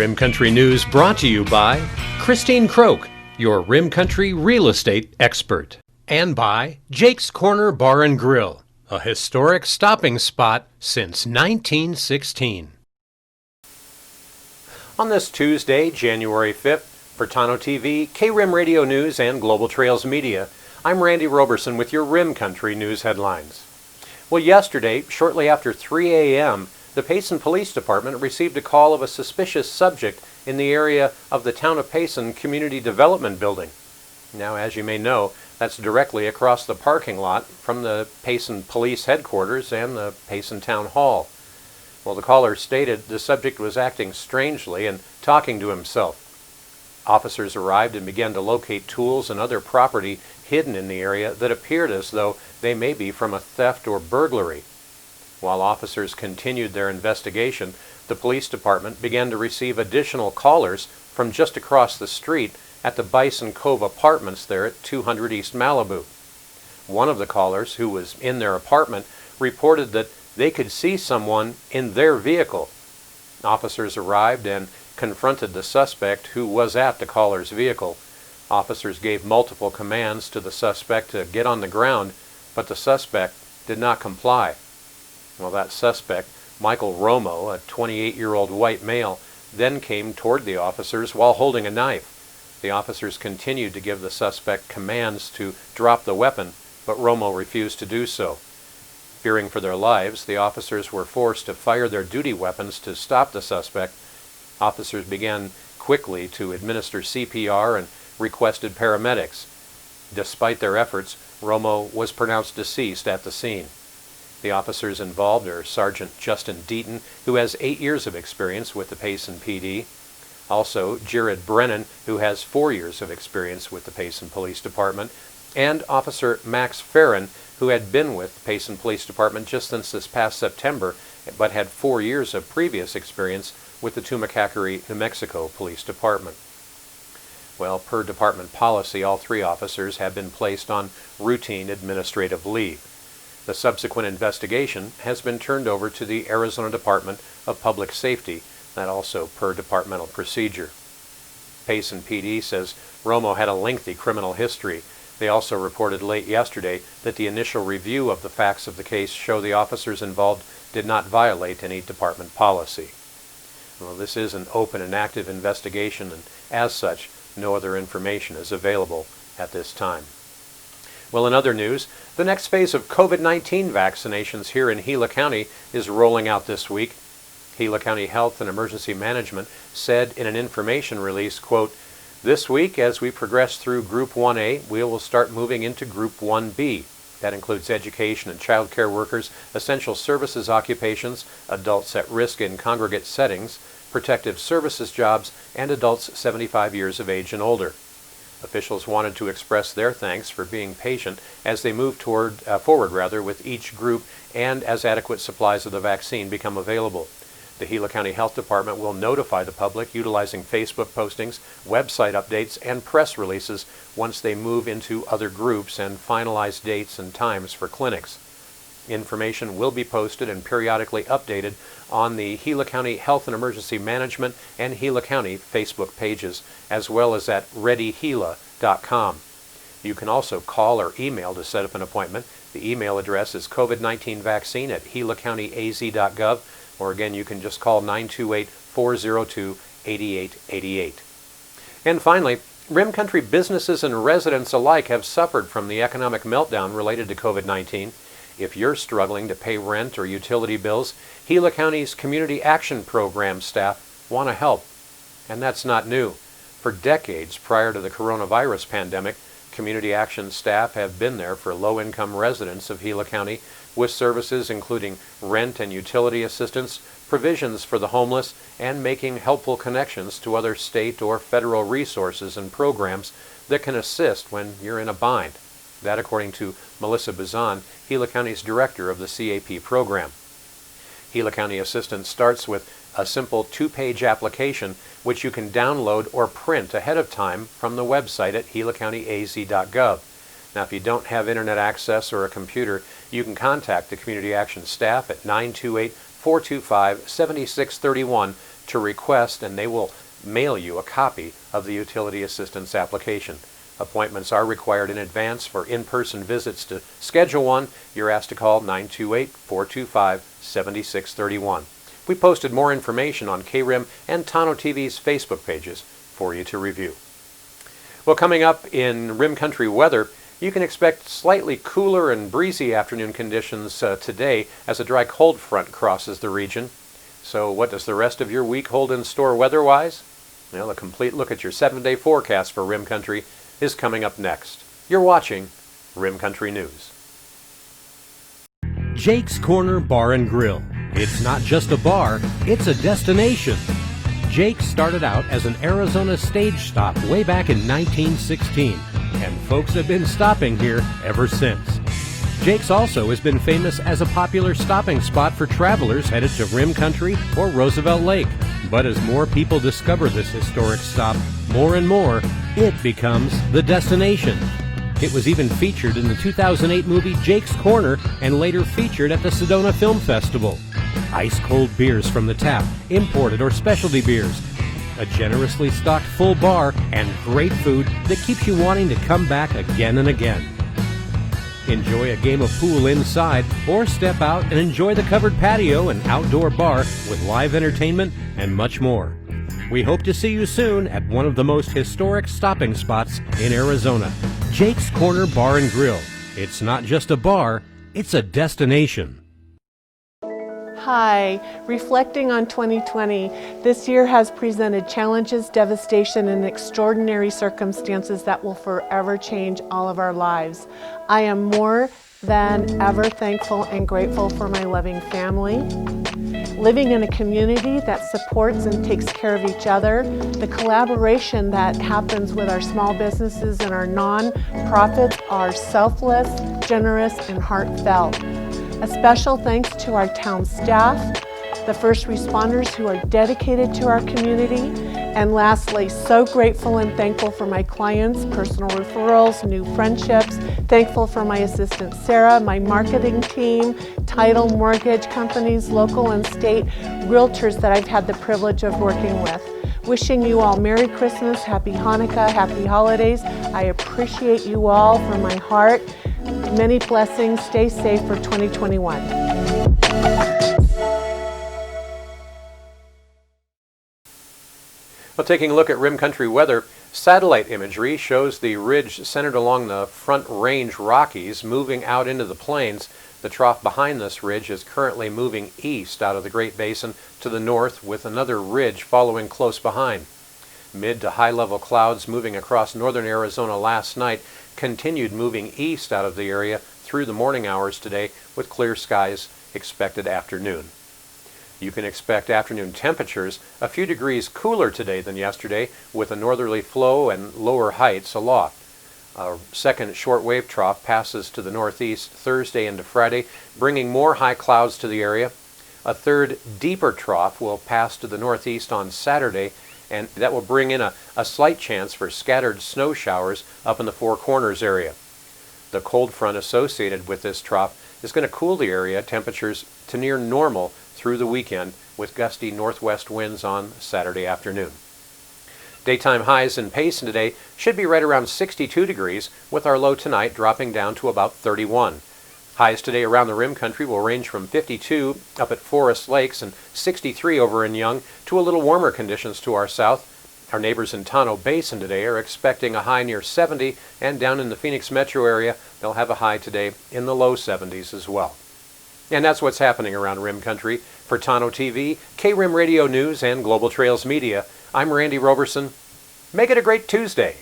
Rim Country News brought to you by Christine Croak, your Rim Country real estate expert. And by Jake's Corner Bar and Grill, a historic stopping spot since 1916. On this Tuesday, January 5th, for Tano TV, K-Rim Radio News, and Global Trails Media, I'm Randy Roberson with your Rim Country News headlines. Well, yesterday, shortly after 3 a.m., the Payson Police Department received a call of a suspicious subject in the area of the Town of Payson Community Development Building. Now, as you may know, that's directly across the parking lot from the Payson Police Headquarters and the Payson Town Hall. Well, the caller stated the subject was acting strangely and talking to himself. Officers arrived and began to locate tools and other property hidden in the area that appeared as though they may be from a theft or burglary. While officers continued their investigation, the police department began to receive additional callers from just across the street at the Bison Cove Apartments there at 200 East Malibu. One of the callers, who was in their apartment, reported that they could see someone in their vehicle. Officers arrived and confronted the suspect, who was at the caller's vehicle. Officers gave multiple commands to the suspect to get on the ground, but the suspect did not comply. Well, that suspect, Michael Romo, a 28-year-old white male, then came toward the officers while holding a knife. The officers continued to give the suspect commands to drop the weapon, but Romo refused to do so. Fearing for their lives, the officers were forced to fire their duty weapons to stop the suspect. Officers began quickly to administer CPR and requested paramedics. Despite their efforts, Romo was pronounced deceased at the scene. The officers involved are Sergeant Justin Deaton, who has 8 years of experience with the Payson PD. Also, Jared Brennan, who has 4 years of experience with the Payson Police Department, and Officer Max Farron, who had been with the Payson Police Department just since this past September, but had 4 years of previous experience with the Tumacacori, New Mexico Police Department. Well, per department policy, all 3 officers have been placed on routine administrative leave. The subsequent investigation has been turned over to the Arizona Department of Public Safety, that also per departmental procedure. Payson PD says Romo had a lengthy criminal history. They also reported late yesterday that the initial review of the facts of the case show the officers involved did not violate any department policy. Well, this is an open and active investigation, and as such, no other information is available at this time. Well, in other news, the next phase of COVID-19 vaccinations here in Gila County is rolling out this week. Gila County Health and Emergency Management said in an information release, quote, "This week, as we progress through Group 1A, we will start moving into Group 1B. That includes education and child care workers, essential services occupations, adults at risk in congregate settings, protective services jobs, and adults 75 years of age and older." Officials wanted to express their thanks for being patient as they move forward with each group and as adequate supplies of the vaccine become available. The Gila County Health Department will notify the public utilizing Facebook postings, website updates, and press releases once they move into other groups and finalize dates and times for clinics. Information will be posted and periodically updated on the Gila County Health and Emergency Management and Gila County Facebook pages, as well as at readygila.com. You can also call or email to set up an appointment. The email address is covid19vaccine@gilacountyaz.gov, or again, you can just call 928-402-8888. And finally, Rim Country businesses and residents alike have suffered from the economic meltdown related to COVID-19. If you're struggling to pay rent or utility bills, Gila County's Community Action Program staff want to help. And that's not new. For decades prior to the coronavirus pandemic, Community Action staff have been there for low-income residents of Gila County with services including rent and utility assistance, provisions for the homeless, and making helpful connections to other state or federal resources and programs that can assist when you're in a bind. That according to Melissa Bazan, Gila County's director of the CAP program. Gila County assistance starts with a simple 2-page application which you can download or print ahead of time from the website at gilacountyaz.gov. Now, if you don't have internet access or a computer, you can contact the Community Action staff at 928-425-7631 to to request, and they will mail you a copy of the utility assistance application. Appointments are required in advance. For in-person visits. To schedule one, you're asked to call 928-425-7631. We posted more information on KRIM and Tano TV's Facebook pages for you to review. Well, coming up in Rim Country weather, you can expect slightly cooler and breezy afternoon conditions today as a dry cold front crosses the region. So what does the rest of your week hold in store weather-wise? Well, a complete look at your 7-day forecast for Rim Country is coming up next. You're watching Rim Country News. Jake's Corner Bar and Grill. It's not just a bar, it's a destination. Jake started out as an Arizona stage stop way back in 1916, and folks have been stopping here ever since. Jake's also has been famous as a popular stopping spot for travelers headed to Rim Country or Roosevelt Lake. But as more people discover this historic stop, more and more, it becomes the destination. It was even featured in the 2008 movie Jake's Corner and later featured at the Sedona Film Festival. Ice-cold beers from the tap, imported or specialty beers, a generously stocked full bar, and great food that keeps you wanting to come back again and again. Enjoy a game of pool inside or step out and enjoy the covered patio and outdoor bar with live entertainment and much more. We hope to see you soon at one of the most historic stopping spots in Arizona, Jake's Corner Bar and Grill. It's not just a bar, it's a destination. Hi, reflecting on 2020, this year has presented challenges, devastation, and extraordinary circumstances that will forever change all of our lives. I am more than ever thankful and grateful for my loving family. Living in a community that supports and takes care of each other, the collaboration that happens with our small businesses and our non-profits are selfless, generous, and heartfelt. A special thanks to our town staff, the first responders who are dedicated to our community, and lastly, so grateful and thankful for my clients, personal referrals, new friendships, thankful for my assistant Sarah, my marketing team, title, mortgage companies, local and state, realtors that I've had the privilege of working with. Wishing you all Merry Christmas, Happy Hanukkah, Happy Holidays. I appreciate you all from my heart. Many blessings. Stay safe for 2021. Well, taking a look at Rim Country weather, satellite imagery shows the ridge centered along the Front Range Rockies moving out into the plains. The trough behind this ridge is currently moving east out of the Great Basin to the north, with another ridge following close behind. Mid to high level clouds moving across northern Arizona last night continued moving east out of the area through the morning hours today, with clear skies expected afternoon. You can expect afternoon temperatures a few degrees cooler today than yesterday, with a northerly flow and lower heights aloft. A second shortwave trough passes to the northeast Thursday into Friday, bringing more high clouds to the area. A third deeper trough will pass to the northeast on Saturday, and that will bring in a slight chance for scattered snow showers up in the Four Corners area. The cold front associated with this trough is going to cool the area temperatures to near normal through the weekend, with gusty northwest winds on Saturday afternoon. Daytime highs in Payson today should be right around 62 degrees, with our low tonight dropping down to about 31. Highs today around the Rim Country will range from 52 up at Forest Lakes and 63 over in Young, to a little warmer conditions to our south. Our neighbors in Tonto Basin today are expecting a high near 70, and down in the Phoenix metro area they'll have a high today in the low 70s as well. And that's what's happening around Rim Country. For Tano TV, KRIM Radio News, and Global Trails Media, I'm Randy Roberson. Make it a great Tuesday.